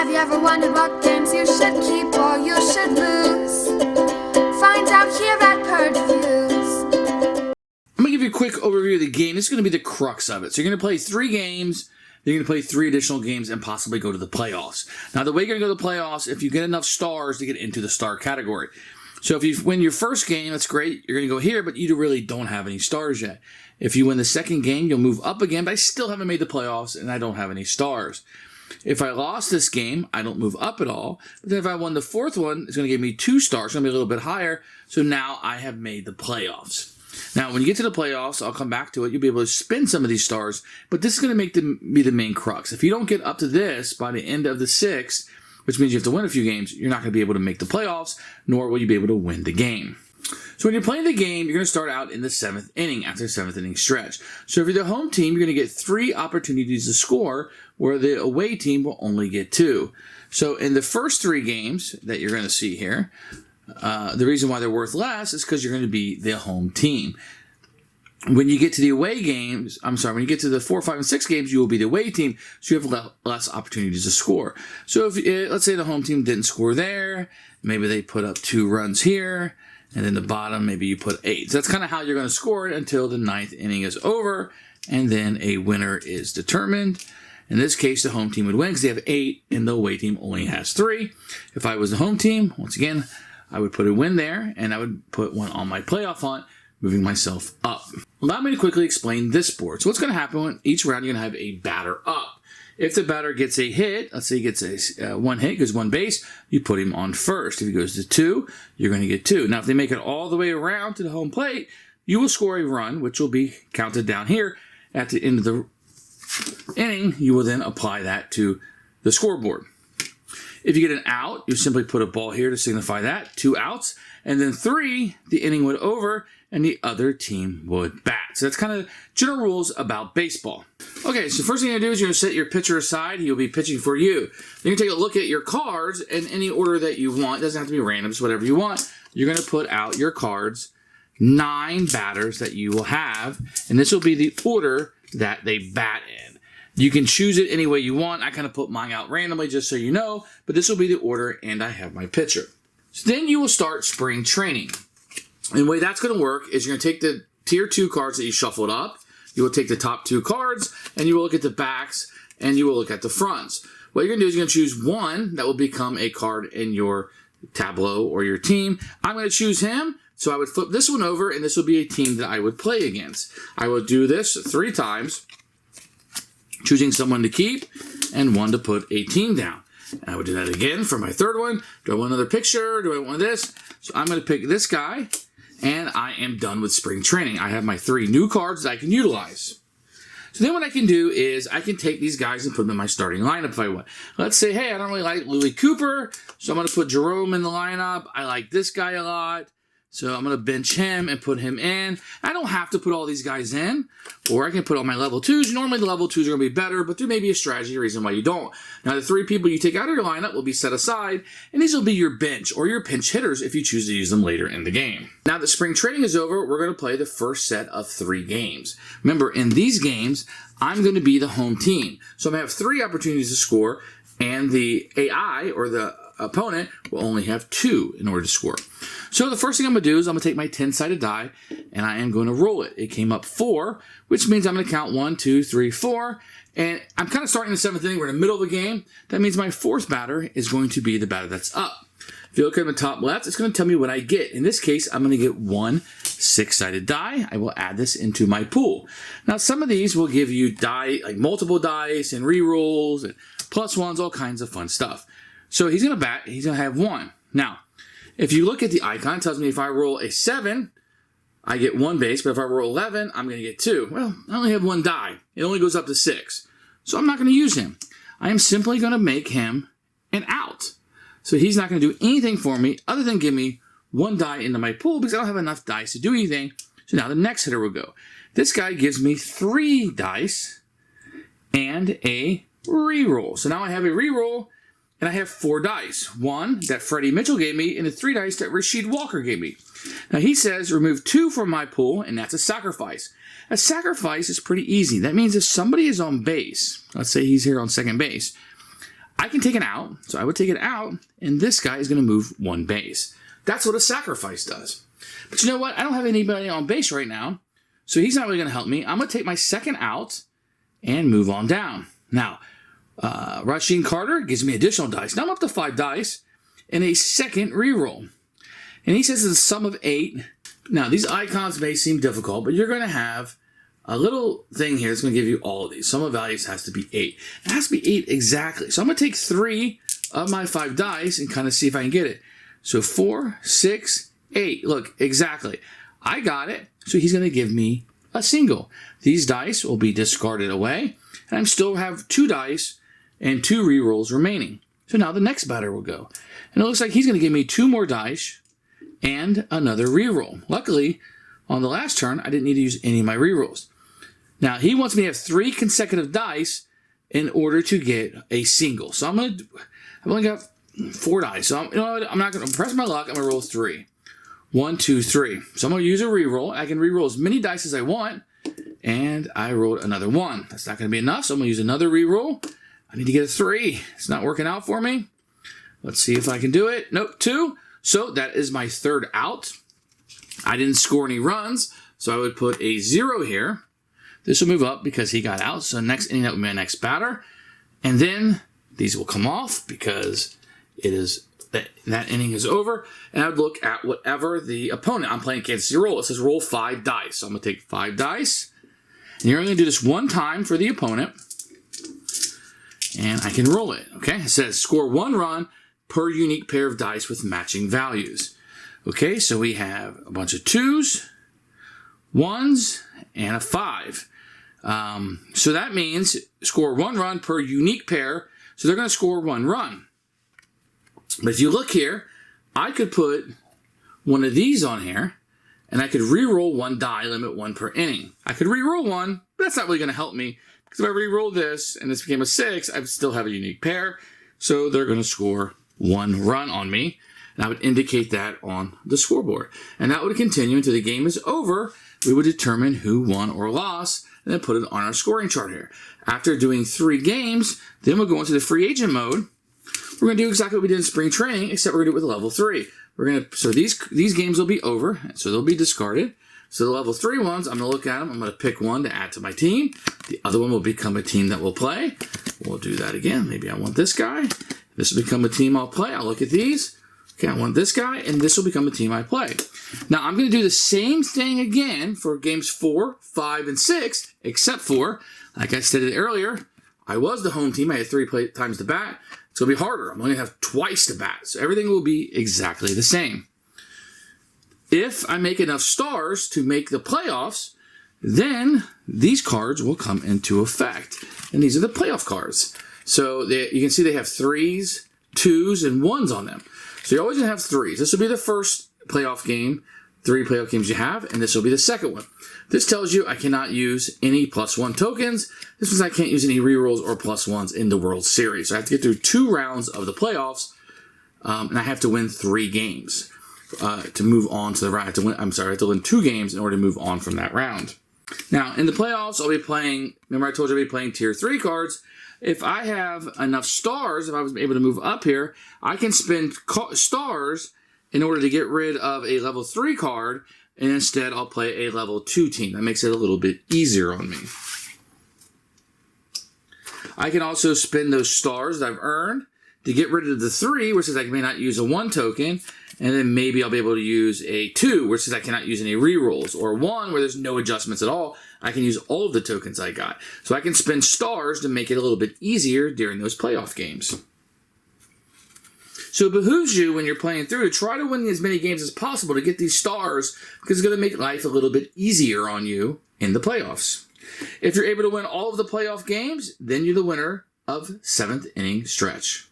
Have you ever wondered what games you should keep or you should lose? Find out here at Purge Reviews. I'm going to give you a quick overview of the game. This is going to be the crux of it. So you're going to play 3 games, then you're going to play 3 additional games and possibly go to the playoffs. Now, the way you're going to go to the playoffs, if you get enough stars to get into the star category. So if you win your first game, that's great. You're going to go here, but you really don't have any stars yet. If you win the second game, you'll move up again, but I still haven't made the playoffs, and I don't have any stars. If I lost this game, I don't move up at all. But then if I won the 4th one, it's going to give me 2 stars. It's going to be a little bit higher. So now I have made the playoffs. Now, when you get to the playoffs, I'll come back to it. You'll be able to spin some of these stars, but this is going to be the main crux. If you don't get up to this by the end of the 6th, which means you have to win a few games, you're not going to be able to make the playoffs, nor will you be able to win the game. So when you're playing the game, you're going to start out in the 7th inning after the 7th inning stretch. So if you're the home team, you're going to get 3 opportunities to score, where the away team will only get 2. So in the first 3 games that you're going to see here, the reason why they're worth less is because you're going to be the home team. When you get to the away games, when you get to the 4, 5, and 6 games, you will be the away team, so you have less opportunities to score. So if let's say the home team didn't score there, maybe they put up 2 runs here, and then the bottom, maybe you put 8. So that's kind of how you're going to score it until the 9th inning is over, and then a winner is determined. In this case, the home team would win because they have 8, and the away team only has 3. If I was the home team, once again, I would put a win there, and I would put 1 on my playoff hunt, moving myself up. Allow me to quickly explain this board. So what's going to happen when each round you're going to have a batter up. If the batter gets a hit, let's say he gets a 1 hit, goes 1 base, you put him on first. If he goes to 2, you're going to get 2. Now, if they make it all the way around to the home plate, you will score a run, which will be counted down here. At the end of the inning, you will then apply that to the scoreboard. If you get an out, you simply put a ball here to signify that. 2 outs. And then 3, the inning would over, and the other team would bat. So that's kind of general rules about baseball. Okay, so first thing you're going to do is you're going to set your pitcher aside. He'll be pitching for you. Then you take a look at your cards in any order that you want. It doesn't have to be random, just whatever you want. You're going to put out your cards, 9 batters that you will have, and this will be the order that they bat in. You can choose it any way you want. I kind of put mine out randomly just so you know, but this will be the order, and I have my pitcher. So then you will start spring training. And the way that's going to work is you're going to take the tier 2 cards that you shuffled up. You will take the top 2 cards, and you will look at the backs, and you will look at the fronts. What you're going to do is you're going to choose one that will become a card in your tableau or your team. I'm going to choose him, so I would flip this one over, and this will be a team that I would play against. I will do this 3 times, choosing someone to keep and 1 to put a team down. And I would do that again for my 3rd one. Do I want another picture? Do I want this? So I'm going to pick this guy, and I am done with spring training. I have my 3 new cards that I can utilize. So then what I can do is I can take these guys and put them in my starting lineup if I want. Let's say, hey, I don't really like Louis Cooper, so I'm going to put Jerome in the lineup. I like this guy a lot, so I'm going to bench him and put him in. I don't have to put all these guys in, or I can put all my level 2s. Normally the level 2s are going to be better, but there may be a strategy reason why you don't. Now the 3 people you take out of your lineup will be set aside, and these will be your bench or your pinch hitters if you choose to use them later in the game. Now that spring training is over, we're going to play the first set of 3 games. Remember, in these games, I'm going to be the home team. So I'm going to have 3 opportunities to score, and the AI, or the opponent, will only have 2 in order to score. So the first thing I'm going to do is I'm going to take my 10-sided die, and I am going to roll it. It came up 4, which means I'm going to count 1, 2, 3, 4. And I'm kind of starting the 7th inning. We're in the middle of the game. That means my 4th batter is going to be the batter that's up. If you look at the top left, it's going to tell me what I get. In this case, I'm going to get 1 6-sided die. I will add this into my pool. Now, some of these will give you die, like multiple dice and rerolls and +1s, all kinds of fun stuff. So he's going to bat. He's going to have 1. Now, if you look at the icon, it tells me if I roll a 7, I get 1 base, but if I roll 11, I'm going to get 2. Well, I only have 1 die. It only goes up to 6. So I'm not going to use him. I am simply going to make him an out. So he's not going to do anything for me other than give me 1 die into my pool because I don't have enough dice to do anything. So now the next hitter will go. This guy gives me 3 dice and a reroll. So now I have a reroll, and I have 4 dice. 1 that Freddie Mitchell gave me, and the 3 dice that Rasheed Walker gave me. Now he says remove 2 from my pool, and that's a sacrifice. A sacrifice is pretty easy. That means if somebody is on base, let's say he's here on second base, I can take an out, so I would take it out, and this guy is going to move one base. That's what a sacrifice does. But you know what? I don't have anybody on base right now, so he's not really going to help me. I'm going to take my second out and move on down. Now, Rasheen Carter gives me additional dice. Now I'm up to 5 dice and a second reroll. And he says it's a sum of 8. Now, these icons may seem difficult, but you're going to have a little thing here that's going to give you all of these. Sum of values has to be 8. It has to be 8 exactly. So I'm going to take 3 of my 5 dice and kind of see if I can get it. So 4, 6, 8. Look, exactly. I got it. So he's going to give me a single. These dice will be discarded away. And I still have 2 dice and 2 rerolls remaining. So now the next batter will go. And it looks like he's going to give me 2 more dice and another reroll. Luckily, on the last turn, I didn't need to use any of my rerolls. Now, he wants me to have 3 consecutive dice in order to get a single. So I've only got 4 dice. So you know what? I'm not going to press my luck. I'm going to roll 3. 1, 2, 3. So I'm going to use a reroll. I can reroll as many dice as I want. And I rolled another 1. That's not going to be enough, so I'm going to use another reroll. I need to get a 3. It's not working out for me. Let's see if I can do it. Nope, 2. So that is my third out. I didn't score any runs, so I would put a 0 here. This will move up because he got out. So next inning, that would be my next batter. And then these will come off because it is that inning is over. And I would look at whatever the opponent, I'm playing Kansas City roll. It says roll 5 dice. So I'm going to take 5 dice. And you're only going to do this one time for the opponent. And I can roll it. Okay, it says score 1 run per unique pair of dice with matching values. Okay, so we have a bunch of 2s, 1s, and a 5. So that means score 1 run per unique pair. So they're going to score 1 run. But if you look here, I could put one of these on here, and I could re-roll 1 die, limit 1 per inning. I could re-roll 1, but that's not really going to help me, because if I re-roll this and this became a 6, I would still have a unique pair. So they're going to score 1 run on me, and I would indicate that on the scoreboard. And that would continue until the game is over. We would determine who won or lost, and then put it on our scoring chart here. After doing 3 games, then we'll go into the free agent mode. We're going to do exactly what we did in spring training, except we're going to do it with level 3. So these games will be over, so they'll be discarded. So the level 3 ones, I'm going to look at them. I'm going to pick one to add to my team. The other one will become a team that will play. We'll do that again. Maybe I want this guy. This will become a team I'll play. I'll look at these. Okay, I want this guy, and this will become a team I play. Now, I'm going to do the same thing again for games 4, 5, and 6, except for, like I stated earlier, I was the home team. I had 3 times to bat. It's going to be harder. I'm only going to have twice to bat. So everything will be exactly the same. If I make enough stars to make the playoffs, then these cards will come into effect. And these are the playoff cards. So you can see they have 3s, 2s, and 1s on them. So you're always going to have 3s. This will be the first playoff game, 3 playoff games you have, and this will be the second one. This tells you I cannot use any +1 tokens. This means I can't use any rerolls or +1s in the World Series. So I have to get through 2 rounds of the playoffs, and I have to win 3 games to move on to the round. I have to win 2 games in order to move on from that round. Now, in the playoffs, I'll be playing, remember I told you I'll be playing Tier 3 cards. If I have enough stars, if I was able to move up here, I can spend stars in order to get rid of a level 3 card, and instead I'll play a level 2 team. That makes it a little bit easier on me. I can also spend those stars that I've earned to get rid of the 3, which says I may not use a 1 token, and then maybe I'll be able to use a 2, which says I cannot use any rerolls, or 1, where there's no adjustments at all. I can use all of the tokens I got. So I can spend stars to make it a little bit easier during those playoff games. So it behooves you, when you're playing through, to try to win as many games as possible to get these stars, because it's going to make life a little bit easier on you in the playoffs. If you're able to win all of the playoff games, then you're the winner of 7th inning stretch.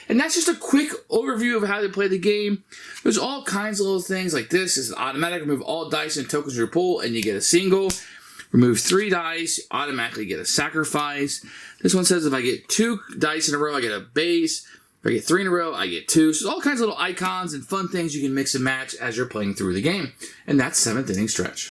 And that's just a quick overview of how to play the game. There's all kinds of little things like this. It's automatic. Remove all dice and tokens from your pool, and you get a single. Remove 3 dice, you automatically get a sacrifice. This one says if I get 2 dice in a row, I get a base. If I get 3 in a row, I get 2. So there's all kinds of little icons and fun things you can mix and match as you're playing through the game. And that's 7th inning stretch.